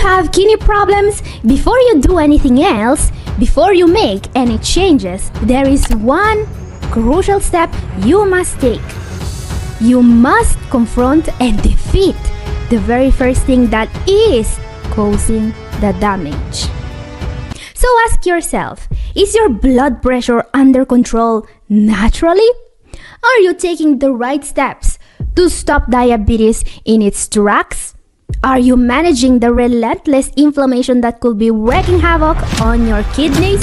have kidney problems, before you do anything else, before you make any changes, there is one crucial step you must take. You must confront and defeat the very first thing that is causing the damage. So ask yourself, is your blood pressure under control naturally? Are you taking the right steps to stop diabetes in its tracks? Are you managing the relentless inflammation that could be wreaking havoc on your kidneys?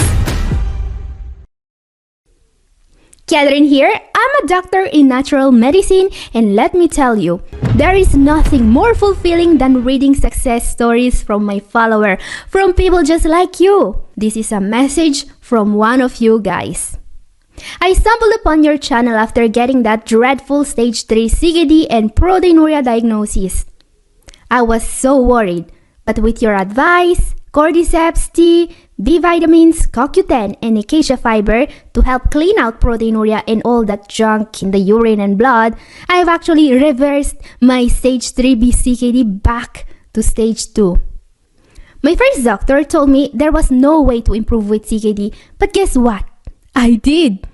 Catherine here, I'm a doctor in natural medicine, and let me tell you, there is nothing more fulfilling than reading success stories from my follower, from people just like you. This is a message from one of you guys. I stumbled upon your channel after getting that dreadful stage 3 CKD and proteinuria diagnosis. I was so worried, but with your advice, cordyceps tea, B vitamins, CoQ10, and acacia fiber to help clean out proteinuria and all that junk in the urine and blood, I have actually reversed my stage 3B CKD back to stage 2. My first doctor told me there was no way to improve with CKD, but guess what? I did.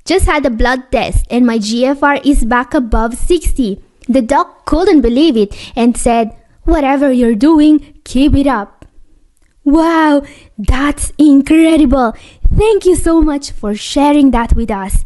Just had a blood test and my GFR is back above 60. The doc couldn't believe it and said, "Whatever you're doing, keep it up." Wow, that's incredible. Thank you so much for sharing that with us.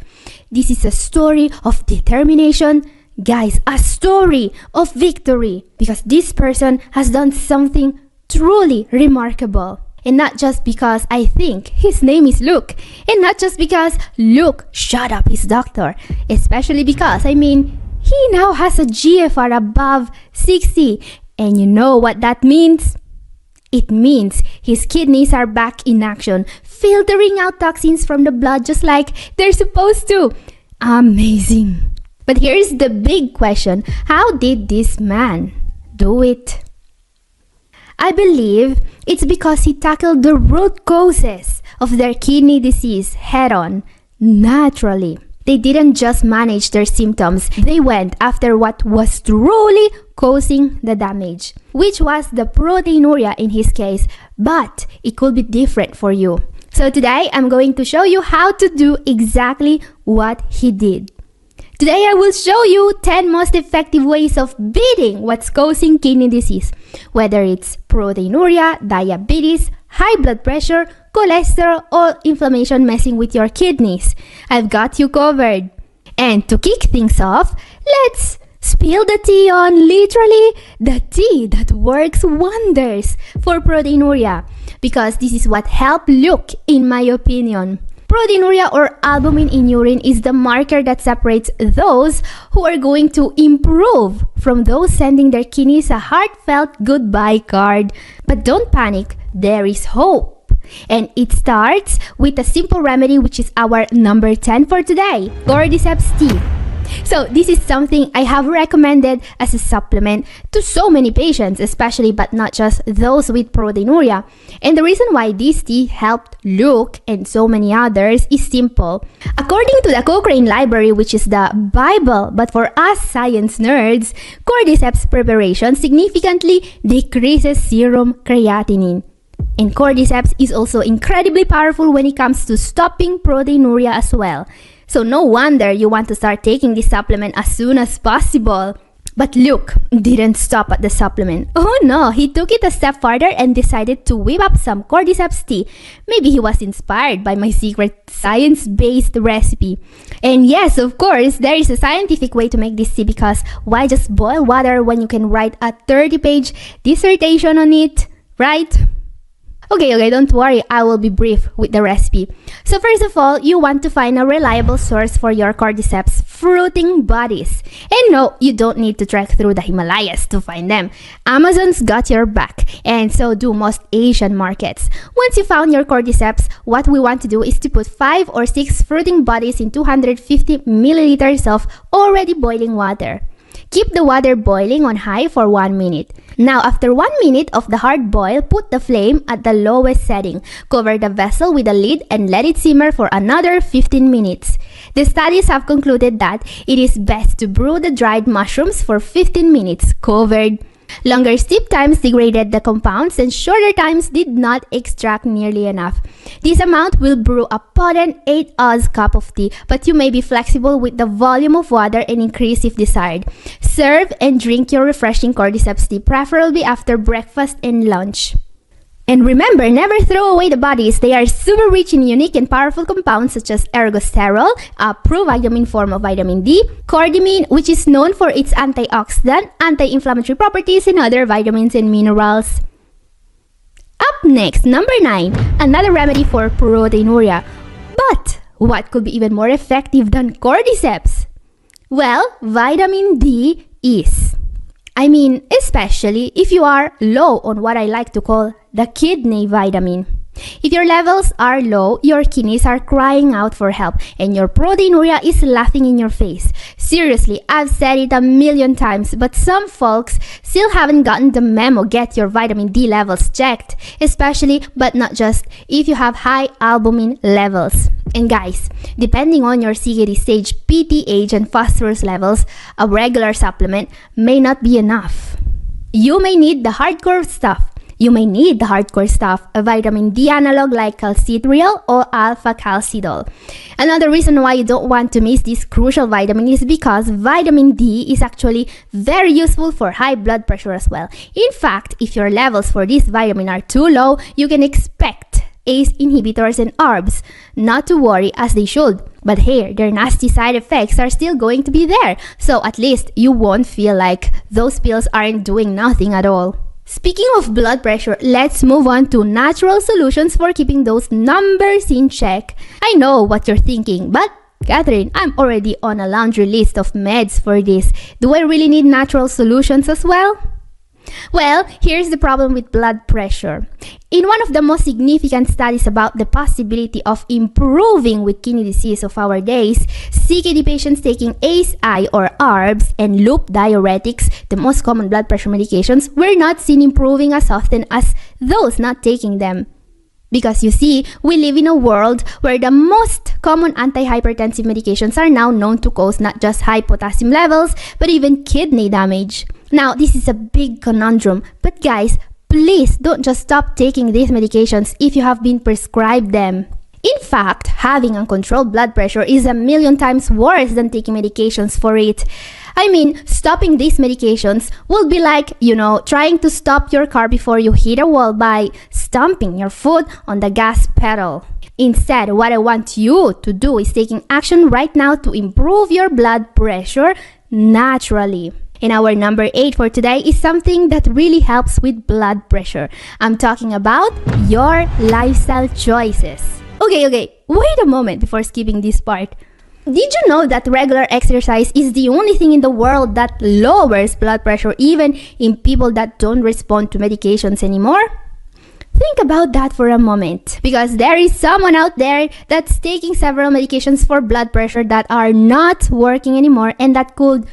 This is a story of determination. Guys, a story of victory, because this person has done something truly remarkable. And not just because I think his name is Luke, and not just because Luke shut up his doctor, especially because, he now has a GFR above 60. And you know what that means? It means his kidneys are back in action, filtering out toxins from the blood just like they're supposed to. Amazing. But here's the big question. How did this man do it? I believe it's because he tackled the root causes of their kidney disease head-on, naturally. They didn't just manage their symptoms, they went after what was truly causing the damage, which was the proteinuria in his case, but it could be different for you. So today, I'm going to show you how to do exactly what he did. Today, I will show you 10 most effective ways of beating what's causing kidney disease, whether it's proteinuria, diabetes, high blood pressure, cholesterol, or inflammation messing with your kidneys. I've got you covered. And to kick things off, let's spill the tea on literally the tea that works wonders for proteinuria, because this is what helped Luke, in my opinion. Proteinuria, or albumin in urine, is the marker that separates those who are going to improve from those sending their kidneys a heartfelt goodbye card. But don't panic, there is hope. And it starts with a simple remedy, which is our number 10 for today, cordyceps tea. So this is something I have recommended as a supplement to so many patients, especially but not just those with proteinuria. And the reason why this tea helped Luke and so many others is simple. According to the Cochrane Library, which is the Bible, but for us science nerds, cordyceps preparation significantly decreases serum creatinine. And cordyceps is also incredibly powerful when it comes to stopping proteinuria as well. So no wonder you want to start taking this supplement as soon as possible. But Luke didn't stop at the supplement. Oh no, he took it a step farther and decided to whip up some cordyceps tea. Maybe he was inspired by my secret science-based recipe. And yes, of course, there is a scientific way to make this tea, because why just boil water when you can write a 30-page dissertation on it, right? Okay, don't worry, I will be brief with the recipe. So first of all, you want to find a reliable source for your cordyceps fruiting bodies. And no, you don't need to trek through the Himalayas to find them. Amazon's got your back, and so do most Asian markets. Once you found your cordyceps, what we want to do is to put 5 or 6 fruiting bodies in 250 milliliters of already boiling water. Keep the water boiling on high for 1 minute. Now, after 1 minute of the hard boil, put the flame at the lowest setting. Cover the vessel with a lid and let it simmer for another 15 minutes. The studies have concluded that it is best to brew the dried mushrooms for 15 minutes covered. Longer steep times degraded the compounds and shorter times did not extract nearly enough. This amount will brew a potent 8-oz cup of tea, but you may be flexible with the volume of water and increase if desired. Serve and drink your refreshing cordyceps tea, preferably after breakfast and lunch. And remember, never throw away the bodies. They are super rich in unique and powerful compounds such as ergosterol, a provitamin form of vitamin D, cordamine, which is known for its antioxidant, anti-inflammatory properties, and other vitamins and minerals. Up next, number 9, another remedy for proteinuria. But what could be even more effective than cordyceps? Well, vitamin D is. Especially if you are low on what I like to call the kidney vitamin. If your levels are low, your kidneys are crying out for help and your proteinuria is laughing in your face. Seriously, I've said it a million times, but some folks still haven't gotten the memo. Get your vitamin D levels checked, especially, but not just, if you have high albumin levels. And guys, depending on your CKD stage, PTH, and phosphorus levels, a regular supplement may not be enough. You may need the hardcore stuff. A vitamin D analog like calcitriol or alpha-calcidol. Another reason why you don't want to miss this crucial vitamin is because vitamin D is actually very useful for high blood pressure as well. In fact, if your levels for this vitamin are too low, you can expect ACE inhibitors and ARBs not to worry, as they should. But here, their nasty side effects are still going to be there, so at least you won't feel like those pills aren't doing nothing at all. Speaking of blood pressure, let's move on to natural solutions for keeping those numbers in check. I know what you're thinking, but Catherine, I'm already on a laundry list of meds for this. Do I really need natural solutions as well? Well, here's the problem with blood pressure. In one of the most significant studies about the possibility of improving with kidney disease of our days, CKD patients taking ACE-I or ARBs and loop diuretics, the most common blood pressure medications, were not seen improving as often as those not taking them. Because you see, we live in a world where the most common antihypertensive medications are now known to cause not just high potassium levels, but even kidney damage. Now, this is a big conundrum, but guys, please don't just stop taking these medications if you have been prescribed them. In fact, having uncontrolled blood pressure is a million times worse than taking medications for it. Stopping these medications will be like, trying to stop your car before you hit a wall by stomping your foot on the gas pedal. Instead, what I want you to do is taking action right now to improve your blood pressure naturally. And our number 8 for today is something that really helps with blood pressure. I'm talking about your lifestyle choices. Okay, wait a moment before skipping this part. Did you know that regular exercise is the only thing in the world that lowers blood pressure even in people that don't respond to medications anymore? Think about that for a moment, because there is someone out there that's taking several medications for blood pressure that are not working anymore and that could,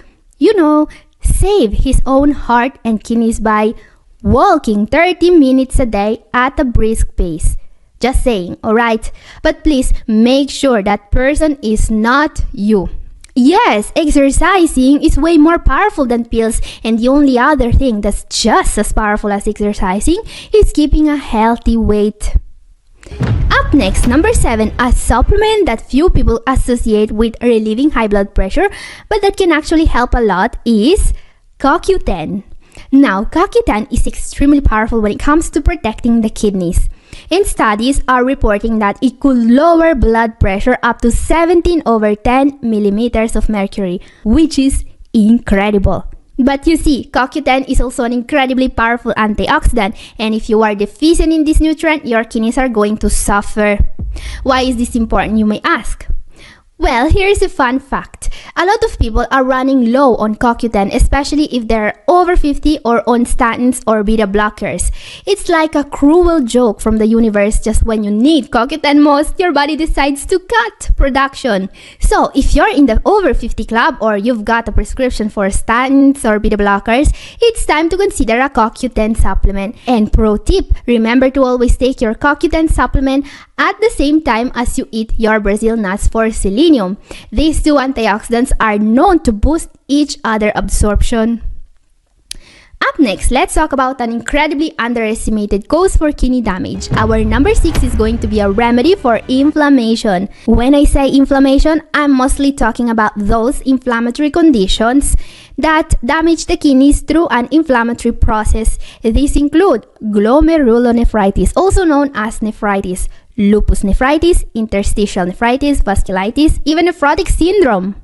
save his own heart and kidneys by walking 30 minutes a day at a brisk pace. Just saying, alright? But please make sure that person is not you. Yes, exercising is way more powerful than pills, and the only other thing that's just as powerful as exercising is keeping a healthy weight. Up next, number 7, a supplement that few people associate with relieving high blood pressure, but that can actually help a lot, is CoQ10. Now, CoQ10 is extremely powerful when it comes to protecting the kidneys. And studies are reporting that it could lower blood pressure up to 17/10 millimeters of mercury, which is incredible. But you see, CoQ10 is also an incredibly powerful antioxidant, and if you are deficient in this nutrient, your kidneys are going to suffer. Why is this important, you may ask? Well, here's a fun fact. A lot of people are running low on CoQ10, especially if they're over 50 or on statins or beta blockers. It's like a cruel joke from the universe. Just when you need CoQ10 most, your body decides to cut production. So, if you're in the over 50 club or you've got a prescription for statins or beta blockers, it's time to consider a CoQ10 supplement. And pro tip, remember to always take your CoQ10 supplement at the same time as you eat your Brazil nuts for selenium. These two antioxidants are known to boost each other absorption. Up next, let's talk about an incredibly underestimated cause for kidney damage. Our number 6 is going to be a remedy for inflammation. When I say inflammation, I'm mostly talking about those inflammatory conditions that damage the kidneys through an inflammatory process. These include glomerulonephritis, also known as nephritis, lupus nephritis, interstitial nephritis, vasculitis, even nephrotic syndrome.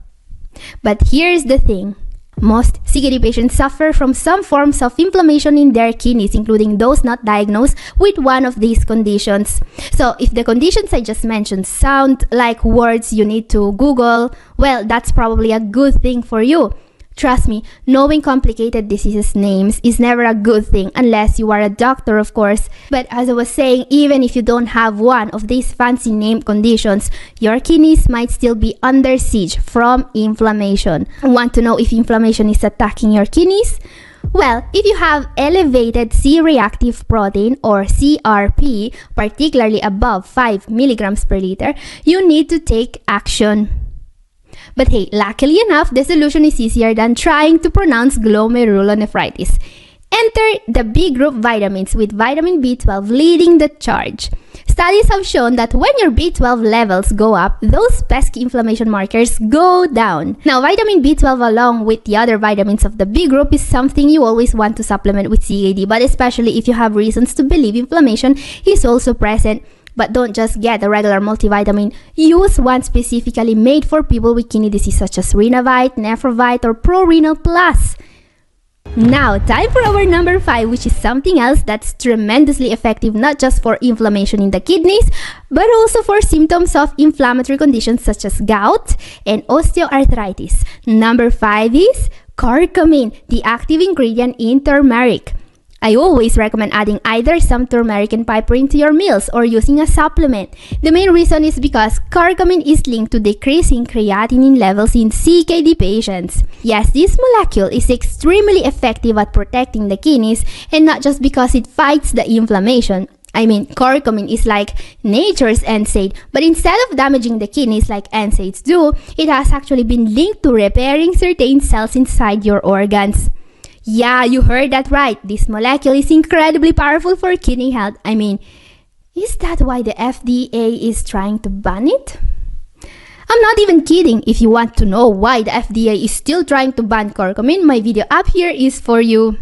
But here's the thing. Most CKD patients suffer from some forms of inflammation in their kidneys, including those not diagnosed with one of these conditions. So if the conditions I just mentioned sound like words you need to Google, well, that's probably a good thing for you. Trust me, knowing complicated diseases names is never a good thing unless you are a doctor, of course. But as I was saying, even if you don't have one of these fancy named conditions, your kidneys might still be under siege from inflammation. Want to know if inflammation is attacking your kidneys? Well, if you have elevated C-reactive protein or CRP, particularly above 5 milligrams per liter, you need to take action. But hey, luckily enough, the solution is easier than trying to pronounce glomerulonephritis. Enter the B group vitamins, with vitamin B12 leading the charge. Studies have shown that when your B12 levels go up, those pesky inflammation markers go down. Now, vitamin B12 along with the other vitamins of the B group is something you always want to supplement with CKD, but especially if you have reasons to believe inflammation is also present. But don't just get a regular multivitamin. Use one specifically made for people with kidney disease such as Renavite, Nephrovite, or ProRenal Plus. Now, time for our number 5, which is something else that's tremendously effective not just for inflammation in the kidneys, but also for symptoms of inflammatory conditions such as gout and osteoarthritis. Number 5 is curcumin, the active ingredient in turmeric. I always recommend adding either some turmeric and piperine to your meals or using a supplement. The main reason is because curcumin is linked to decreasing creatinine levels in CKD patients. Yes, this molecule is extremely effective at protecting the kidneys, and not just because it fights the inflammation. I mean, curcumin is like nature's NSAID, but instead of damaging the kidneys like NSAIDs do, it has actually been linked to repairing certain cells inside your organs. Yeah, you heard that right. This molecule is incredibly powerful for kidney health. I mean, is that why the FDA is trying to ban it? I'm not even kidding. If you want to know why the FDA is still trying to ban curcumin, my video up here is for you.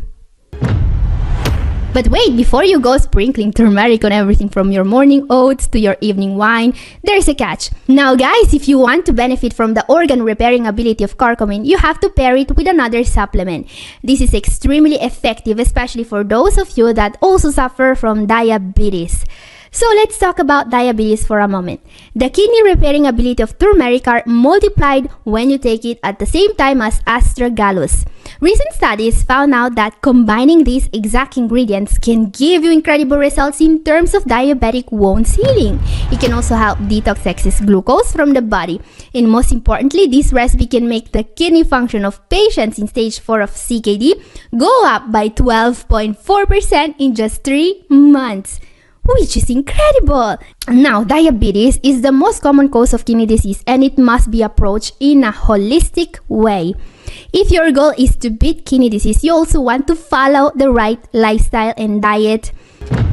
But wait, before you go sprinkling turmeric on everything from your morning oats to your evening wine, there's a catch. Now guys, if you want to benefit from the organ repairing ability of curcumin, you have to pair it with another supplement. This is extremely effective, especially for those of you that also suffer from diabetes. So let's talk about diabetes for a moment. The kidney repairing ability of turmeric are multiplied when you take it at the same time as astragalus. Recent studies found out that combining these exact ingredients can give you incredible results in terms of diabetic wounds healing. It can also help detox excess glucose from the body. And most importantly, this recipe can make the kidney function of patients in stage 4 of CKD go up by 12.4% in just 3 months. Which is incredible! Now, diabetes is the most common cause of kidney disease, and it must be approached in a holistic way. If your goal is to beat kidney disease, you also want to follow the right lifestyle and diet.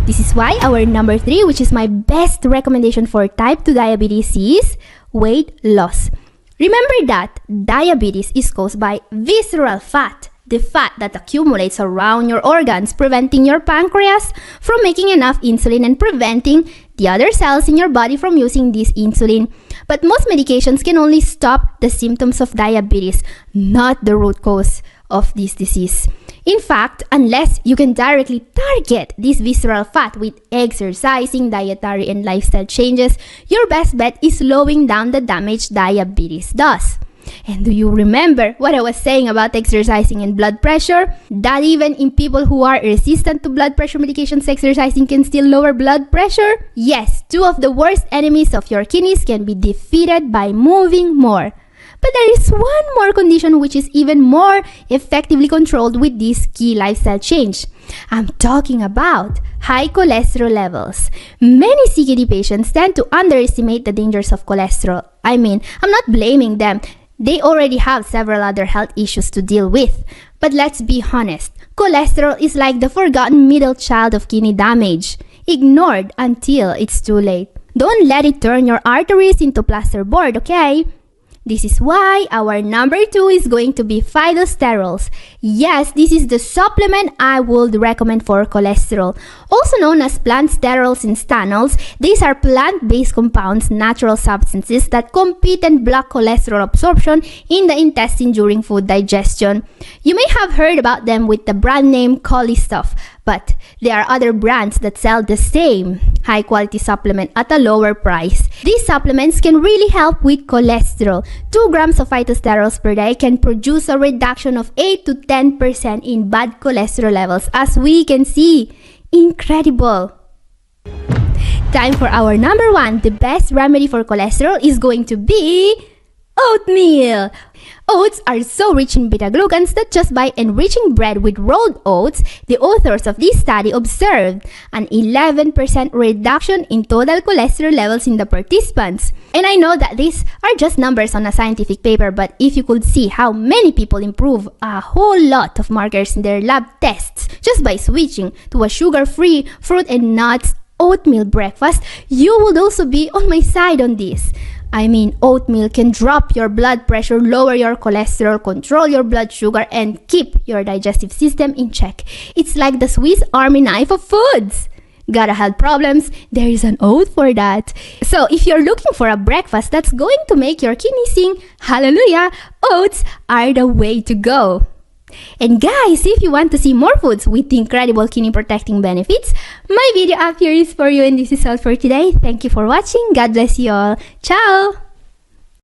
This is why our number 3, which is my best recommendation for type 2 diabetes, is weight loss. Remember that diabetes is caused by visceral fat, the fat that accumulates around your organs, preventing your pancreas from making enough insulin and preventing the other cells in your body from using this insulin. But most medications can only stop the symptoms of diabetes, not the root cause of this disease. In fact, unless you can directly target this visceral fat with exercising, dietary, and lifestyle changes, your best bet is slowing down the damage diabetes does. And do you remember what I was saying about exercising and blood pressure? That even in people who are resistant to blood pressure medications, exercising can still lower blood pressure? Yes, 2 of the worst enemies of your kidneys can be defeated by moving more. But there is one more condition which is even more effectively controlled with this key lifestyle change. I'm talking about high cholesterol levels. Many CKD patients tend to underestimate the dangers of cholesterol. I mean, I'm not blaming them. They already have several other health issues to deal with. But let's be honest, Cholesterol is like the forgotten middle child of kidney damage, ignored until it's too late. Don't let it turn your arteries into plasterboard, okay? This is why our number 2 is going to be phytosterols. Yes, this is the supplement I would recommend for cholesterol. Also known as plant sterols and stanols, these are plant-based compounds, natural substances that compete and block cholesterol absorption in the intestine during food digestion. You may have heard about them with the brand name Cholestuff, but there are other brands that sell the same high-quality supplement at a lower price. These supplements can really help with cholesterol. 2 grams of phytosterols per day can produce a reduction of 8 to 10% in bad cholesterol levels, as we can see. Incredible! Time for our number 1. The best remedy for cholesterol is going to be oatmeal. Oats are so rich in beta-glucans that just by enriching bread with rolled oats, the authors of this study observed an 11% reduction in total cholesterol levels in the participants. And I know that these are just numbers on a scientific paper, but if you could see how many people improve a whole lot of markers in their lab tests just by switching to a sugar-free fruit and nuts oatmeal breakfast, you would also be on my side on this. I mean, oatmeal can drop your blood pressure, lower your cholesterol, control your blood sugar, and keep your digestive system in check. It's like the Swiss Army knife of foods. Got a health problems? There is an oat for that. So if you're looking for a breakfast that's going to make your kidney sing hallelujah, oats are the way to go. And guys, if you want to see more foods with incredible kidney protecting benefits, my video up here is for you, and this is all for today. Thank you for watching. God bless you all. Ciao!